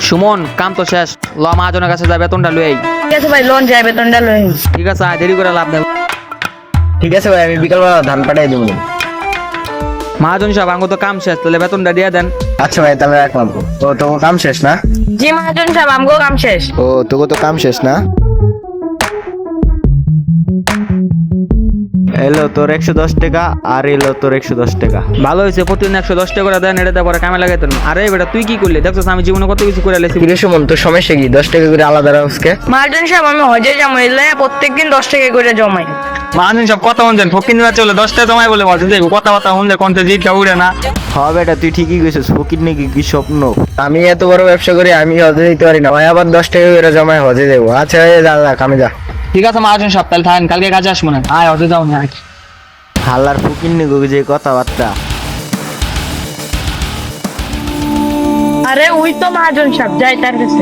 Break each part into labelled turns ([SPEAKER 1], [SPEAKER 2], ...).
[SPEAKER 1] সুমন কাম তো শেষ, ল মহাজনের কাছে যা বেতনটা লই আই।
[SPEAKER 2] ঠিক আছে ভাই, লোন যাই, বেতনটা লই।
[SPEAKER 1] ঠিক আছে, দেরি করে লাভ নেই।
[SPEAKER 3] ঠিক আছে ভাই, আমি বিকালবেলা ধান পাঠাই দেবো।
[SPEAKER 1] মহাজন সাহেব আঙ্গো তো কাম শেষ, তাহলে বেতনটা দিয়ে দেন।
[SPEAKER 3] আচ্ছা ভাই, তাহলে রাখলাম। তো তোর কাম শেষ না?
[SPEAKER 2] জি মহাজন সাহেব, আমগো কাম শেষ।
[SPEAKER 3] ও তোকে তো কাম শেষ না? এলো তোর 110 টাকা, আর এলো তোর 110 টাকা।
[SPEAKER 1] ভালো হয়েছে, প্রতিদিন 110 টাকা করে দেন, এটা পরে কামে লাগাইতেন। আরে বেটা তুই কি করলি? দেখছিস আমি জীবনে কত কিছু করে লেছি।
[SPEAKER 3] কিরে সুমন, তোর সমস্যা কি? 10 টাকা করে আলাদা রাখছে?
[SPEAKER 2] মহাজন সাহেব, আমি হজে যাবো, এলে প্রত্যেকদিন 10 টাকা করে জমাই।
[SPEAKER 1] মহাজন সব কথা শুনছেন, ফকির নিয়ে চলে 10 টাকা জমাই বলে বলছেন যে কথা শুনলে কোনতে জিটটা উড়ে না।
[SPEAKER 3] হ্যাঁ বেটা, তুই ঠিকই কইছিস। ফকির নাকি কি স্বপ্ন? আমি এত বড় ব্যবসা করি, আমি হজে দিতে পারি না ভাই, আবার 10 টাকা করে জমায় হজে দেবো? আচ্ছা যা যা, কামে যা।
[SPEAKER 1] ঠিক আছে মহাজন সব, তাহলে থাকেন, কালকে কাজে আসবো না। আয় হতে যাও না।
[SPEAKER 3] হাল্লার ফকির নাকি যে কথাবার্তা।
[SPEAKER 2] আরে ওই তো মহাজন সাহেব, যাই তার কাছে।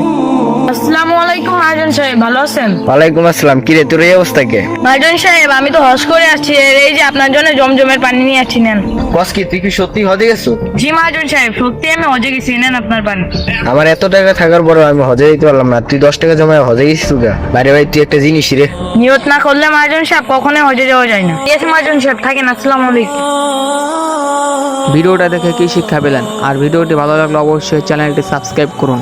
[SPEAKER 2] আসসালামু আলাইকুম মহাজন সাহেব, ভালো আছেন?
[SPEAKER 3] ওয়ালাইকুম আসসালাম। কিরে তোর এই অবস্থা কে?
[SPEAKER 2] মহাজন সাহেব, আমি তো হজ করে আসছি, এই যে আপনার জন্য জমজমের পানি নিয়ে আসছি, নেন।
[SPEAKER 3] বস কি তুই কি সত্যি হজে গেছো?
[SPEAKER 2] জি মহাজন সাহেব, সত্যি আমি হজে গেছি, নেন আপনার পানি।
[SPEAKER 3] আমার এত টাকা থাকার পরেও আমি হজে দিতে পারলাম না, তুই 10 টাকা জমায় হজে গেছিস? বাইরে ভাই তুই একটা জিনিস রে।
[SPEAKER 2] নিয়ত না করলে মহাজন সাহেব কখনোই হজে যাওয়া যায় না। ঠিক আছে মহাজন সাহেব, থাকেন। আসসালামু আলাইকুম।
[SPEAKER 1] ভিডিওটা দেখে কি শিক্ষা পেলেন? আর ভিডিওটি ভালো লাগলে অবশ্যই চ্যানেলটি সাবস্ক্রাইব করুন।